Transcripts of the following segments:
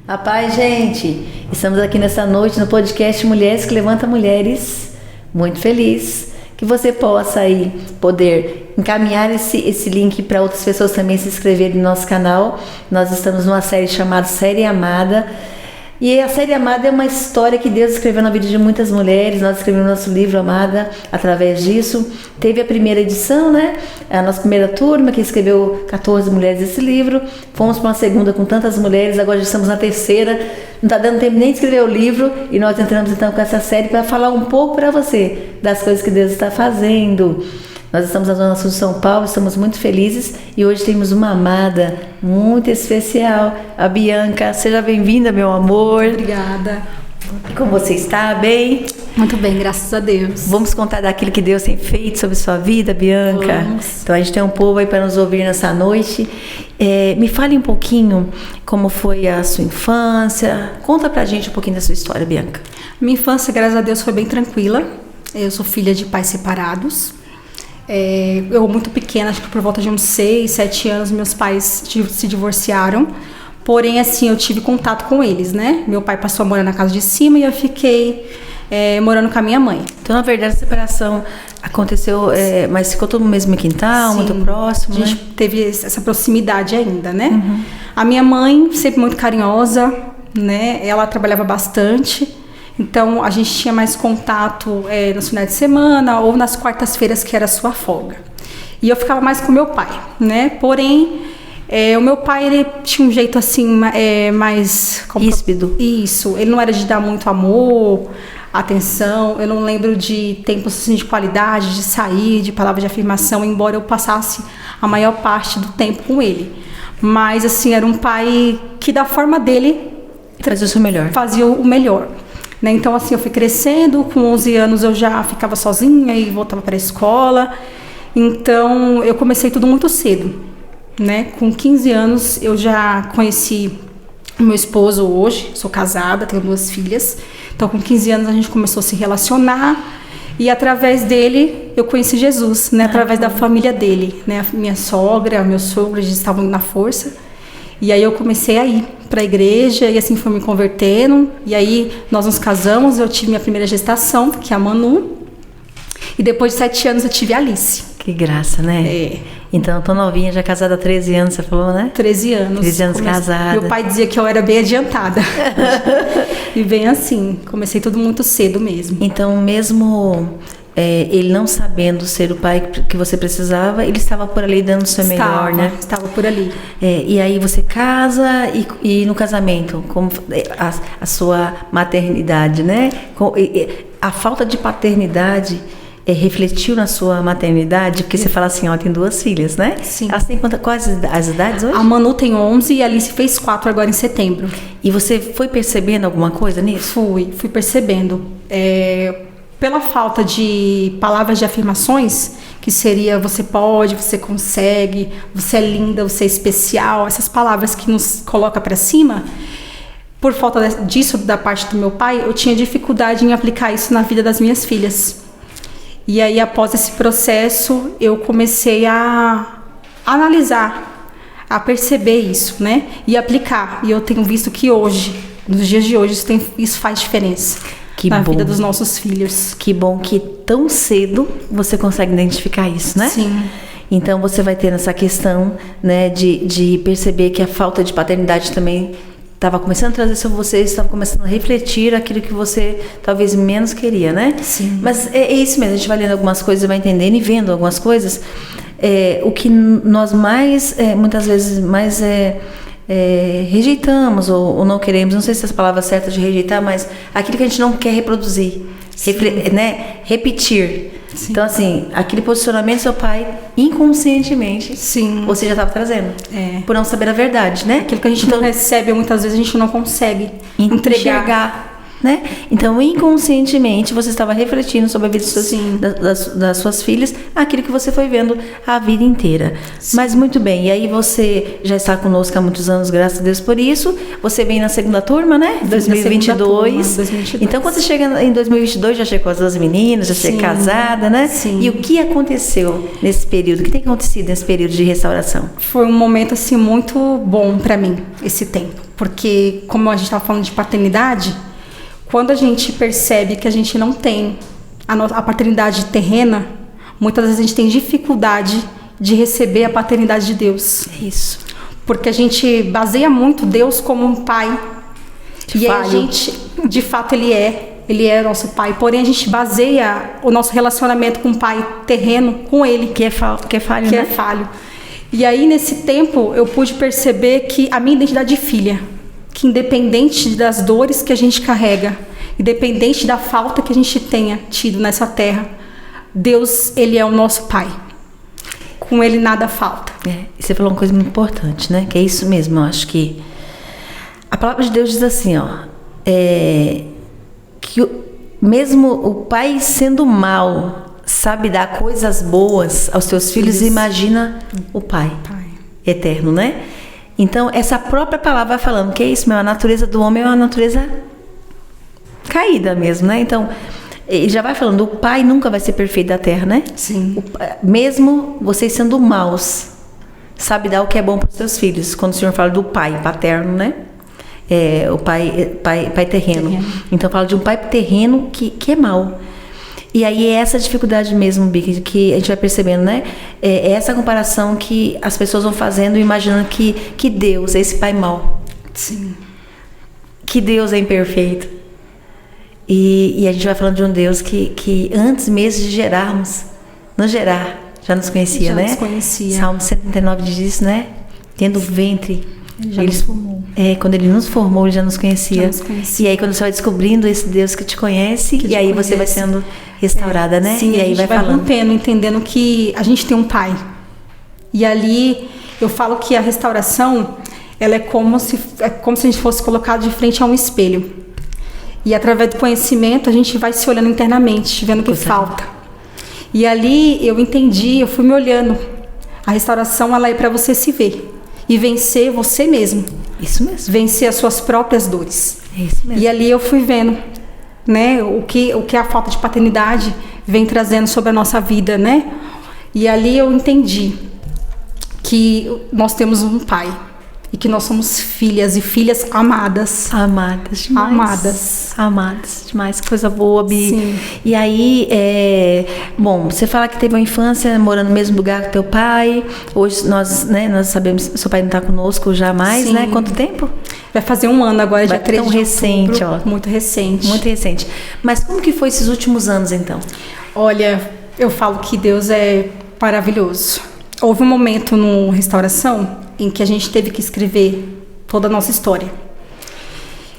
A paz, gente! Estamos aqui nessa noite no podcast Mulheres que Levanta Mulheres. Muito feliz que você possa aí poder encaminhar esse link para outras pessoas também se inscreverem no nosso canal. Nós estamos numa série chamada Série Amada. E a Série Amada é uma história que Deus escreveu na vida de muitas mulheres. Nós escrevemos nosso livro Amada através disso. Teve a primeira edição, né? A nossa primeira turma que escreveu 14 mulheres esse livro. Fomos para uma segunda com tantas mulheres, agora já estamos na terceira. Não está dando tempo nem de escrever o livro. E nós entramos então com essa série para falar um pouco para você das coisas que Deus está fazendo. Nós estamos na Zona Sul de São Paulo, estamos muito felizes e hoje temos uma amada muito especial, a Bianca. Seja bem-vinda, meu amor. Obrigada. Como você está? Bem? Muito bem, graças a Deus. Vamos contar daquilo que Deus tem feito sobre sua vida, Bianca? Vamos. Então a gente tem um povo aí para nos ouvir nessa noite. Me fale um pouquinho como foi a sua infância. Conta pra gente um pouquinho da sua história, Bianca. Minha infância, graças a Deus, foi bem tranquila. Eu sou filha de pais separados. Eu muito pequena, acho que por volta de uns 6, 7 anos, meus pais se divorciaram. Porém, assim, eu tive contato com eles, né? Meu pai passou a morar na casa de cima e eu fiquei morando com a minha mãe. Então, na verdade, a separação aconteceu, mas ficou todo no mesmo quintal, Sim, muito próximo, a gente teve essa proximidade ainda, né? Uhum. A minha mãe, sempre muito carinhosa, né? Ela trabalhava bastante. Então, a gente tinha mais contato nos finais de semana ou nas quartas-feiras, que era a sua folga. E eu ficava mais com meu pai, né? Porém, o meu pai, ele tinha um jeito assim, mais... ríspido. Isso. Ele não era de dar muito amor, atenção. Eu não lembro de tempos assim, de qualidade, de sair, de palavra de afirmação, embora eu passasse a maior parte do tempo com ele. Mas, assim, era um pai que, da forma dele... Fazia o seu melhor. Fazia o melhor. Né? Então, assim, eu fui crescendo, com 11 anos eu já ficava sozinha e voltava para a escola. Então, eu comecei tudo muito cedo, né? Com 15 anos eu já conheci o meu esposo hoje, sou casada, tenho 2 filhas. Então, com 15 anos a gente começou a se relacionar e através dele eu conheci Jesus, né? Através da família dele, né? A minha sogra, meu sogro, eles estavam na força. E aí eu comecei a ir para a igreja e assim fui me convertendo. E aí nós nos casamos, eu tive minha primeira gestação, que é a Manu. E depois de 7 anos eu tive a Alice. Que graça, né? Então, tô novinha, já casada há 13 anos, você falou, né? 13 anos. 13 anos casada. Meu pai dizia que eu era bem adiantada. E bem assim, comecei tudo muito cedo mesmo. Então, mesmo... ele não sabendo ser o pai que você precisava, ele estava por ali dando o seu melhor, né? Estava por ali. E aí você casa e no casamento, como a sua maternidade, né? A falta de paternidade refletiu na sua maternidade? Porque você fala assim, ó, tem 2 filhas, né? Sim. Elas têm quais as idades hoje? A Manu tem 11 e a Alice fez 4 agora em setembro. E você foi percebendo alguma coisa nisso? Fui percebendo. Pela falta de palavras de afirmações, que seria você pode, você consegue, você é linda, você é especial, essas palavras que nos coloca para cima, por falta disso da parte do meu pai, eu tinha dificuldade em aplicar isso na vida das minhas filhas. E aí, após esse processo, eu comecei a analisar, a perceber isso, né? E aplicar. E eu tenho visto que hoje, nos dias de hoje, isso faz diferença. Na vida dos nossos filhos. Que bom que tão cedo você consegue identificar isso, né? Sim. Então você vai ter essa questão, né, de perceber que a falta de paternidade também estava começando a trazer sobre você, estava começando a refletir aquilo que você talvez menos queria, né? Sim. Mas é isso mesmo, a gente vai lendo algumas coisas e vai entendendo e vendo algumas coisas. O que nós muitas vezes rejeitamos ou não queremos, não sei se as palavras certas de rejeitar, mas aquilo que a gente não quer reproduzir, né? Repetir. Sim. Então, assim, aquele posicionamento do seu pai, inconscientemente, sim, você já estava trazendo. Por não saber a verdade, né? Aquilo que a gente não recebe, muitas vezes a gente não consegue entregar. né? Então, inconscientemente, você estava refletindo sobre a vida das suas filhas, aquilo que você foi vendo a vida inteira. Sim. Mas muito bem, e aí você já está conosco há muitos anos, graças a Deus por isso. Você vem na segunda turma, né? 2022. Então, quando você chega em 2022, já chegou com as duas meninas, já chega casada, né? Sim. E o que aconteceu nesse período? O que tem acontecido nesse período de restauração? Foi um momento, assim, muito bom para mim, esse tempo. Porque, como a gente estava falando de paternidade, quando a gente percebe que a gente não tem a paternidade terrena, muitas vezes a gente tem dificuldade de receber a paternidade de Deus. Isso. Porque a gente baseia muito Deus como um pai. E a gente, de fato, Ele é nosso pai. Porém, a gente baseia o nosso relacionamento com o pai terreno com Ele. Que é falho, né? Que é falho. E aí, nesse tempo, eu pude perceber que a minha identidade de filha, que independente das dores que a gente carrega, independente da falta que a gente tenha tido nessa terra, Deus, Ele é o nosso pai. Com Ele nada falta. E você falou uma coisa muito importante, né? Que é isso mesmo, eu acho que a palavra de Deus diz assim, ó, que mesmo o pai sendo mau, sabe dar coisas boas aos seus filhos, imagina o pai eterno, né? Então, essa própria palavra vai falando que é isso, a natureza do homem é uma natureza caída mesmo, né? Então, ele já vai falando, o pai nunca vai ser perfeito da terra, né? Sim. Mesmo vocês sendo maus, sabe dar o que é bom para os seus filhos. Quando o Senhor fala do pai paterno, né? O pai terreno. Então, fala de um pai terreno que é mau. E aí é essa dificuldade mesmo, Bic, que a gente vai percebendo, né? É essa comparação que as pessoas vão fazendo, imaginando que Deus é esse pai mau. Sim. Que Deus é imperfeito. E a gente vai falando de um Deus que antes mesmo de nos gerar, já nos conhecia, né? Já nos conhecia. Salmo 139 diz isso, né? Tendo ventre. Ele já nos formou. Quando Ele nos formou, Ele já nos conhecia. E aí quando você vai descobrindo esse Deus que te conhece, e aí você vai sendo restaurada, né? Sim, e aí a gente vai rompendo, entendendo que a gente tem um pai. E ali eu falo que a restauração, ela é como se a gente fosse colocado de frente a um espelho. E através do conhecimento a gente vai se olhando internamente, vendo o que falta. E ali eu entendi, eu fui me olhando. A restauração, ela é para você se ver e vencer você mesmo. Isso mesmo. Vencer as suas próprias dores. É isso mesmo. E ali eu fui vendo, né, o que a falta de paternidade vem trazendo sobre a nossa vida, né? E ali eu entendi que nós temos um pai e que nós somos filhas e filhas amadas. Amadas demais. Amadas demais. Que coisa boa, Bi. Sim. E aí, bom, você fala que teve uma infância morando no mesmo lugar que teu pai. Hoje nós sabemos, seu pai não está conosco já mais, né? Quanto tempo? Vai fazer um ano agora, dia 3 de outubro. Recente, ó. Muito recente. Muito recente. Mas como que foi esses últimos anos, então? Olha, eu falo que Deus é maravilhoso. Houve um momento no Restauração em que a gente teve que escrever toda a nossa história.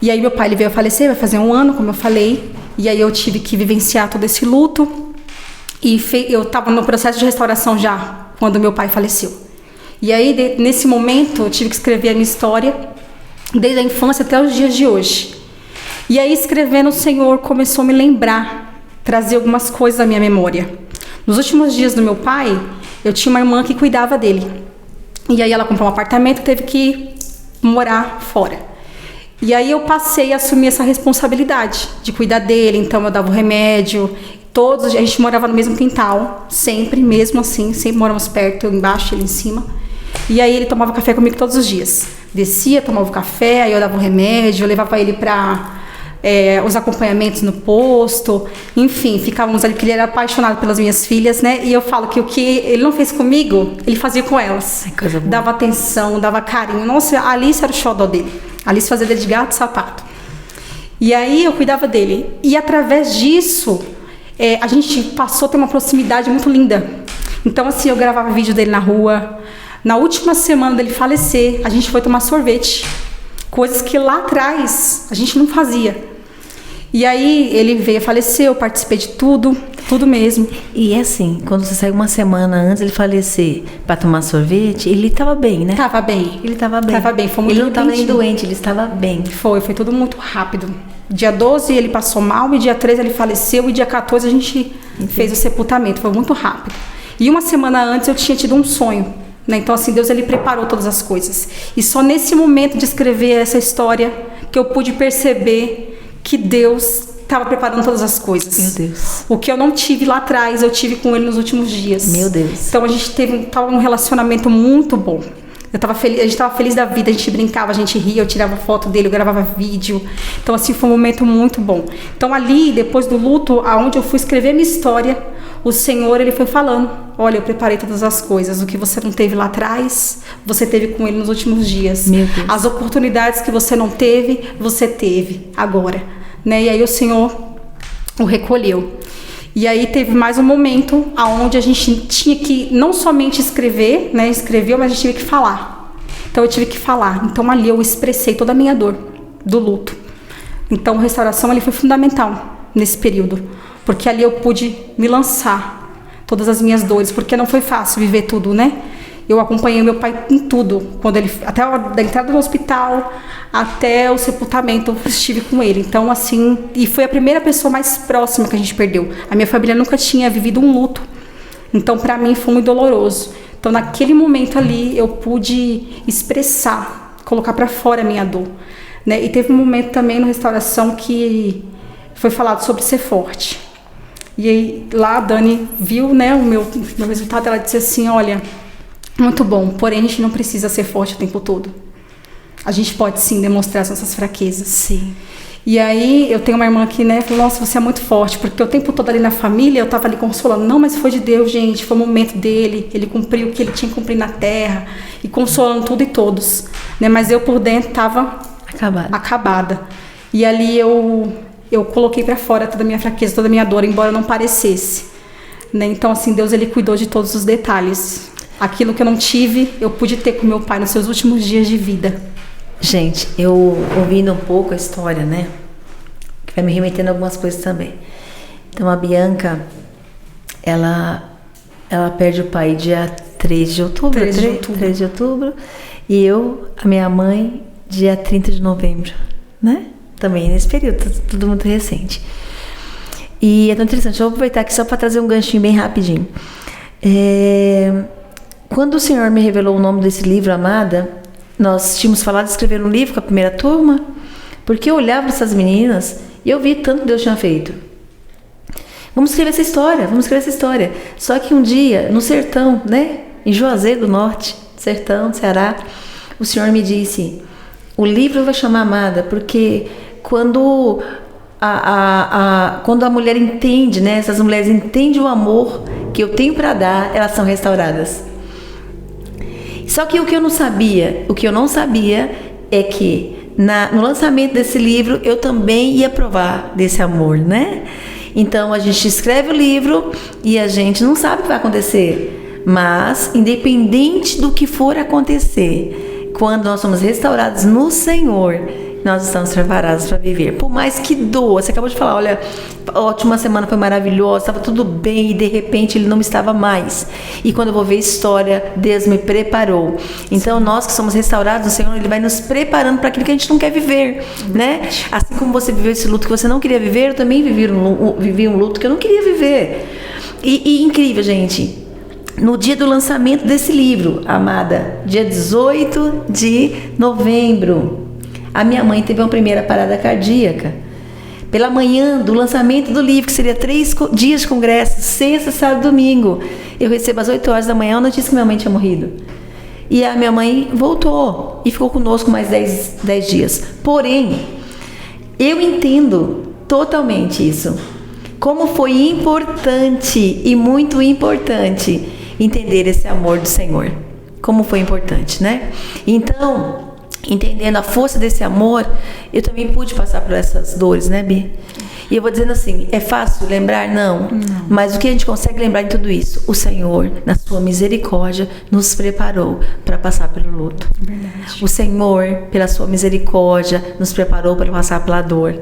E aí meu pai, ele veio a falecer, vai fazer um ano, como eu falei. E aí eu tive que vivenciar todo esse luto. E eu estava no processo de restauração já, quando meu pai faleceu. E aí, nesse momento, eu tive que escrever a minha história, desde a infância até os dias de hoje. E aí, escrevendo, o Senhor começou a me lembrar, trazer algumas coisas à minha memória. Nos últimos dias do meu pai, eu tinha uma irmã que cuidava dele. E aí ela comprou um apartamento e teve que morar fora. E aí eu passei a assumir essa responsabilidade de cuidar dele. Então eu dava o remédio. A gente morava no mesmo quintal, sempre, mesmo assim, sempre moramos perto, eu embaixo, ele em cima. E aí ele tomava café comigo todos os dias. Descia, tomava o café, aí eu dava o remédio, eu levava ele para os acompanhamentos no posto, enfim, ficávamos ali, porque ele era apaixonado pelas minhas filhas, né? E eu falo que o que ele não fez comigo, ele fazia com elas. Coisa boa. Dava atenção, dava carinho. Nossa, a Alice era o xodó dele. A Alice fazia dele de gato e sapato. E aí eu cuidava dele. E através disso, a gente passou a ter uma proximidade muito linda. Então, assim, eu gravava vídeo dele na rua. Na última semana dele falecer, a gente foi tomar sorvete. Coisas que lá atrás a gente não fazia. E aí ele veio a falecer, eu participei de tudo. tudo mesmo. E assim, quando você saiu uma semana antes de ele falecer para tomar sorvete, ele estava bem, né? Tava bem. Ele estava bem. Tava bem, foi muito Ele não estava nem repentinho. doente, ele estava bem. Foi tudo muito rápido. Dia 12 ele passou mal, e dia 13 ele faleceu, e dia 14 a gente fez o sepultamento, foi muito rápido. E uma semana antes eu tinha tido um sonho, né? Então assim, Deus ele preparou todas as coisas. E só nesse momento de escrever essa história que eu pude perceber que Deus estava preparando todas as coisas. Meu Deus. O que eu não tive lá atrás, eu tive com ele nos últimos dias. Meu Deus. Então a gente tava num relacionamento muito bom. Eu tava feliz, a gente tava feliz da vida, a gente brincava, a gente ria, eu tirava foto dele, eu gravava vídeo. Então assim, foi um momento muito bom. Então ali, depois do luto, aonde eu fui escrever minha história, o Senhor, ele foi falando: olha, eu preparei todas as coisas, o que você não teve lá atrás, você teve com ele nos últimos dias. Meu Deus. As oportunidades que você não teve, você teve agora, né? E aí o Senhor o recolheu. E aí teve mais um momento onde a gente tinha que não somente escrever, né? Escreveu, mas a gente tinha que falar. Então eu tive que falar. Então ali eu expressei toda a minha dor do luto. Então a restauração ali foi fundamental nesse período, porque ali eu pude me lançar todas as minhas dores, porque não foi fácil viver tudo, né? Eu acompanhei meu pai em tudo, quando ele, até da entrada do hospital até o sepultamento, eu estive com ele. Então assim, e foi a primeira pessoa mais próxima que a gente perdeu. A minha família nunca tinha vivido um luto, então para mim foi muito doloroso. Então naquele momento ali eu pude expressar, colocar para fora a minha dor, né? E teve um momento também na restauração que foi falado sobre ser forte. E aí lá a Dani viu, né, o meu resultado. Ela disse assim: olha, muito bom, porém a gente não precisa ser forte o tempo todo. A gente pode sim demonstrar as nossas fraquezas. Sim. E aí eu tenho uma irmã que, né, falou: nossa, você é muito forte, porque o tempo todo ali na família eu tava ali consolando. Não, mas foi de Deus, gente, foi o momento dele, ele cumpriu o que ele tinha que cumprir na terra, e consolando tudo e todos, né? Mas eu por dentro tava acabada. E ali eu coloquei para fora toda a minha fraqueza, toda a minha dor, embora não parecesse, né? Então assim, Deus ele cuidou de todos os detalhes. Aquilo que eu não tive, eu pude ter com meu pai nos seus últimos dias de vida. Gente, eu ouvindo um pouco a história, né, que vai me remetendo a algumas coisas também. Então a Bianca, ela perde o pai dia 3 de outubro. 3 de outubro. E eu, a minha mãe, dia 30 de novembro, né? Também nesse período, tudo muito recente. E é tão interessante, eu vou aproveitar aqui só para trazer um ganchinho bem rapidinho. Quando o Senhor me revelou o nome desse livro, Amada, nós tínhamos falado de escrever um livro com a primeira turma, porque eu olhava para essas meninas e eu vi tanto que Deus tinha feito. Vamos escrever essa história. Só que um dia, no sertão, né, em Juazeiro do Norte, sertão, Ceará, o Senhor me disse: o livro vai chamar Amada, porque quando a mulher entende, né, essas mulheres entendem o amor que eu tenho para dar, elas são restauradas. Só que o que eu não sabia é que no lançamento desse livro eu também ia provar desse amor, né? Então a gente escreve o livro e a gente não sabe o que vai acontecer, mas independente do que for acontecer, quando nós somos restaurados no Senhor, nós estamos preparados para viver. Por mais que doa, você acabou de falar: olha, a última semana foi maravilhosa, estava tudo bem, e de repente ele não estava mais. E quando eu vou ver a história, Deus me preparou. Então nós que somos restaurados no Senhor, Ele vai nos preparando para aquilo que a gente não quer viver, né? Assim como você viveu esse luto que você não queria viver, eu também vivi um luto que eu não queria viver. E incrível, gente. No dia do lançamento desse livro, Amada, dia 18 de novembro, a minha mãe teve uma primeira parada cardíaca. Pela manhã do lançamento do livro, que seria 3 dias de congresso, sexta, sábado e domingo, eu recebo às 8 horas da manhã a notícia que minha mãe tinha morrido. E a minha mãe voltou e ficou conosco mais 10 dias. Porém, eu entendo totalmente isso. Como foi importante e muito importante entender esse amor do Senhor. Como foi importante, né? Então, entendendo a força desse amor, eu também pude passar por essas dores, né, Bi? E eu vou dizendo assim, é fácil lembrar? Não. Mas o que a gente consegue lembrar em tudo isso? O Senhor, na sua misericórdia, nos preparou para passar pelo luto. Verdade. O Senhor, pela sua misericórdia, nos preparou para passar pela dor.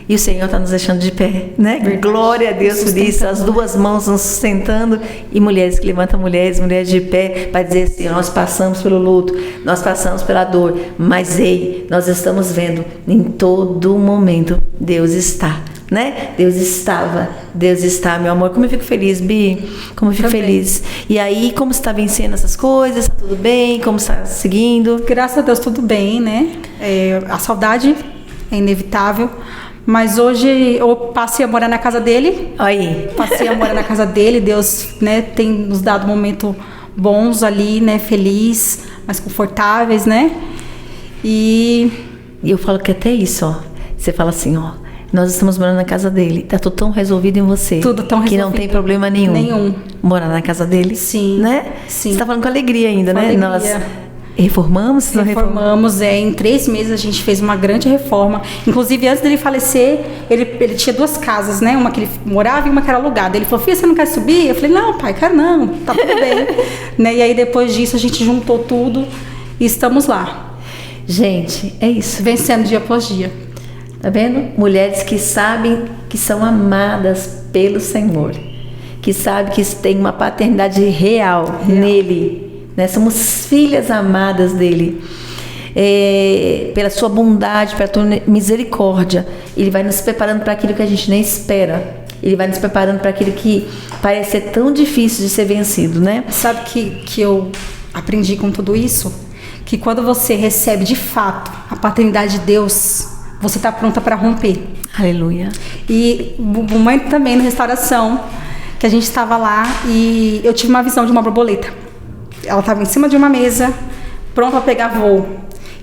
E o Senhor está nos deixando de pé, né? Verdade. Glória a Deus por isso. As duas mãos nos sustentando. E mulheres que levantam mulheres de pé, para dizer assim: nós passamos pelo luto, nós passamos pela dor, mas ei, nós estamos vendo em todo momento Deus está. Né? Deus estava, Deus está, meu amor. Como eu fico feliz, Bi, como eu fico feliz. E aí, como você está vencendo essas coisas? Está tudo bem? Como está seguindo? Graças a Deus, tudo bem, né? A saudade é inevitável, mas hoje eu passei a morar na casa dele. Aí. Passei a morar na casa dele. Deus, né, tem nos dado momentos bons ali, né? Feliz, mais confortáveis, né? E eu falo que até isso, ó. Você fala assim, ó. Nós estamos morando na casa dele. Tá tudo tão resolvido em você. Tudo tão resolvido. Que não tem problema nenhum. Morar na casa dele. Sim. Né? Sim. Você tá falando com alegria ainda, né? Alegria. Nós reformamos? Reformamos, em 3 meses a gente fez uma grande reforma. Inclusive, antes dele falecer, ele tinha 2 casas, né? Uma que ele morava e uma que era alugada. Ele falou: filha, você não quer subir? Eu falei: não, pai, quero não. Tá tudo bem. Né? E aí, depois disso, a gente juntou tudo e estamos lá. Gente, é isso. Vencendo dia após dia. Tá vendo? Mulheres que sabem que são amadas pelo Senhor, que sabem que tem uma paternidade real. Nele, né? Somos filhas amadas dele. Pela sua bondade, pela tua misericórdia, ele vai nos preparando para aquilo que a gente nem espera. Ele vai nos preparando para aquilo que parece ser tão difícil de ser vencido, né? Sabe que eu aprendi com tudo isso? Que quando você recebe de fato a paternidade de Deus, você está pronta para romper. Aleluia. E o momento também na restauração, que a gente estava lá e eu tive uma visão de uma borboleta. Ela estava em cima de uma mesa, pronta para pegar voo.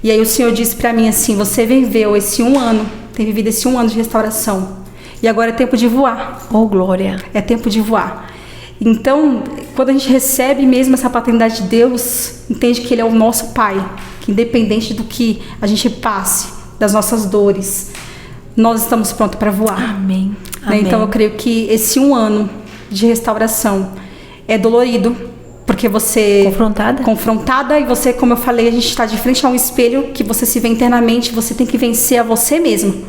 E aí o Senhor disse para mim assim: você viveu esse 1 ano, tem vivido esse 1 ano de restauração. E agora é tempo de voar. Oh, glória. É tempo de voar. Então, quando a gente recebe mesmo essa paternidade de Deus, entende que Ele é o nosso Pai, que independente do que a gente passe, das nossas dores, nós estamos prontos para voar. Amém. Né? Amém. Então eu creio que esse 1 ano de restauração é dolorido, porque você confrontada, e você, como eu falei, a gente está de frente a um espelho que você se vê internamente, você tem que vencer a você mesmo.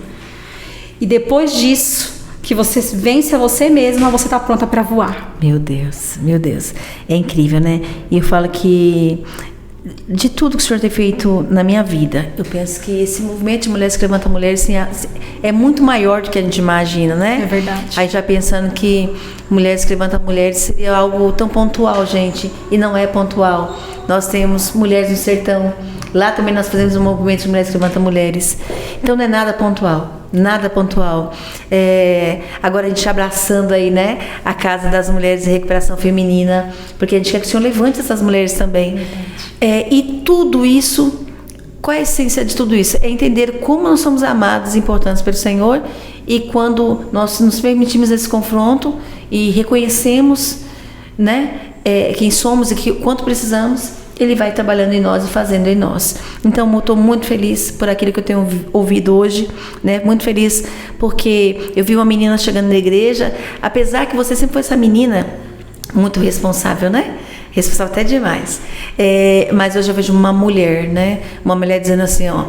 E depois disso, que você vence a você mesma, você está pronta para voar. Meu Deus, é incrível, né? E eu falo que de tudo que o Senhor tem feito na minha vida, eu penso que esse movimento de Mulheres que Levantam Mulheres assim, é muito maior do que a gente imagina, né? É verdade. Aí já pensando que Mulheres que Levantam Mulheres seria algo tão pontual, gente, e não é pontual. Nós temos Mulheres no Sertão, lá também nós fazemos um movimento de Mulheres que Levantam Mulheres. Então não é nada pontual. Nada pontual. Agora a gente abraçando aí, né, a Casa das Mulheres de Recuperação Feminina, porque a gente quer que o Senhor levante essas mulheres também. E tudo isso, qual é a essência de tudo isso? É entender como nós somos amados e importantes pelo Senhor, e quando nós nos permitimos esse confronto e reconhecemos, né, quem somos e quanto precisamos, Ele vai trabalhando em nós e fazendo em nós. Então, eu estou muito feliz por aquilo que eu tenho ouvido hoje, né? Muito feliz porque eu vi uma menina chegando na igreja, apesar que você sempre foi essa menina muito responsável, né? Responsável até demais. Mas hoje eu vejo uma mulher, né? Uma mulher dizendo assim, ó,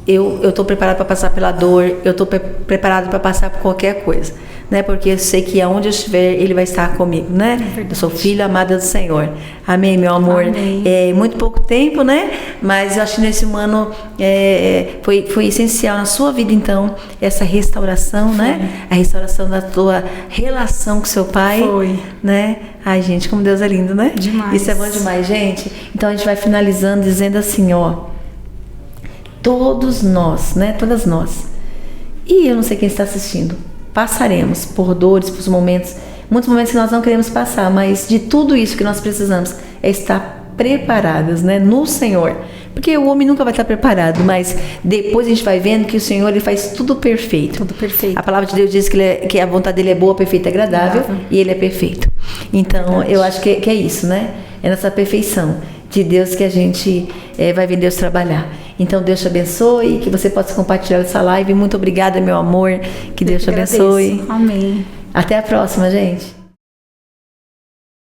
eu estou preparada para passar pela dor, eu estou preparada para passar por qualquer coisa, né? Porque eu sei que aonde eu estiver, Ele vai estar comigo, né? Eu sou filha amada do Senhor. Amém, meu amor. Amém. Muito pouco tempo, né? Mas eu acho que nesse ano foi essencial na sua vida, então, essa restauração, né? A restauração da tua relação com seu pai. Foi. Né? Ai, gente, como Deus é lindo, né? Demais. Isso é bom demais, gente. Então a gente vai finalizando dizendo assim, ó. Todos nós, né? Todas nós. E eu não sei quem está assistindo. Passaremos por dores, por muitos momentos que nós não queremos passar, mas de tudo isso que nós precisamos é estar preparadas, né? No Senhor. Porque o homem nunca vai estar preparado, mas depois a gente vai vendo que o Senhor Ele faz tudo perfeito. Tudo perfeito. A palavra de Deus diz que a vontade dele é boa, perfeita e agradável, e Ele é perfeito. Então, eu acho que é isso, né? É nessa perfeição de Deus que a gente vai ver Deus trabalhar. Então, Deus te abençoe, que você possa compartilhar essa live. Muito obrigada, meu amor. Que Deus te abençoe. Amém. Até a próxima, gente.